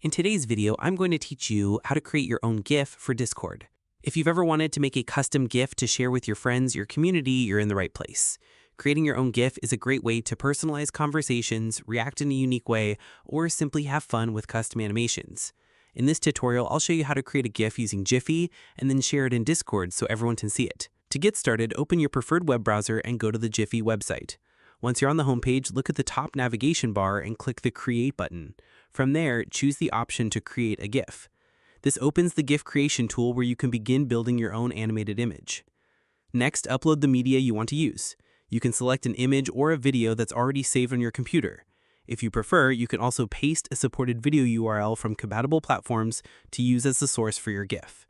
In today's video, I'm going to teach you how to create your own GIF for Discord. If you've ever wanted to make a custom GIF to share with your friends, your community, you're in the right place. Creating your own GIF is a great way to personalize conversations, react in a unique way, or simply have fun with custom animations. In this tutorial, I'll show you how to create a GIF using Giphy and then share it in Discord so everyone can see it. To get started, open your preferred web browser and go to the Giphy website. Once you're on the homepage, look at the top navigation bar and click the Create button. From there, choose the option to create a GIF. This opens the GIF creation tool where you can begin building your own animated image. Next, upload the media you want to use. You can select an image or a video that's already saved on your computer. If you prefer, you can also paste a supported video URL from compatible platforms to use as the source for your GIF.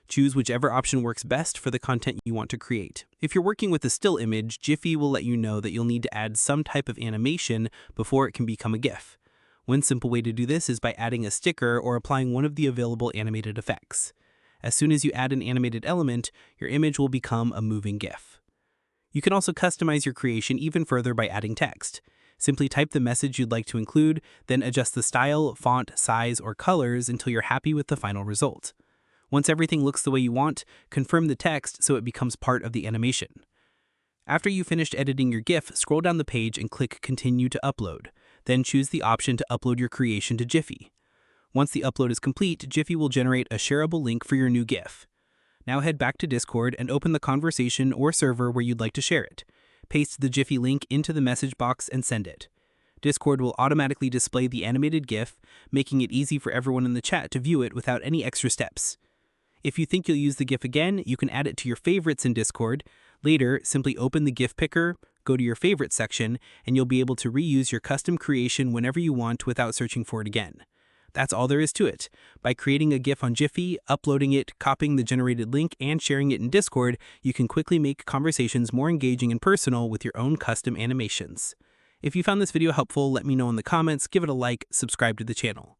Choose whichever option works best for the content you want to create. If you're working with a still image, Giphy will let you know that you'll need to add some type of animation before it can become a GIF. One simple way to do this is by adding a sticker or applying one of the available animated effects. As soon as you add an animated element, your image will become a moving GIF. You can also customize your creation even further by adding text. Simply type the message you'd like to include, then adjust the style, font, size, or colors until you're happy with the final result. Once everything looks the way you want, confirm the text so it becomes part of the animation. After you've finished editing your GIF, scroll down the page and click Continue to Upload. Then choose the option to upload your creation to Giphy. Once the upload is complete, Giphy will generate a shareable link for your new GIF. Now head back to Discord and open the conversation or server where you'd like to share it. Paste the Giphy link into the message box and send it. Discord will automatically display the animated GIF, making it easy for everyone in the chat to view it without any extra steps. If you think you'll use the GIF again, you can add it to your favorites in Discord. Later, simply open the GIF picker, go to your favorites section, and you'll be able to reuse your custom creation whenever you want without searching for it again. That's all there is to it. By creating a GIF on Giphy, uploading it, copying the generated link, and sharing it in Discord, you can quickly make conversations more engaging and personal with your own custom animations. If you found this video helpful, let me know in the comments, give it a like, subscribe to the channel.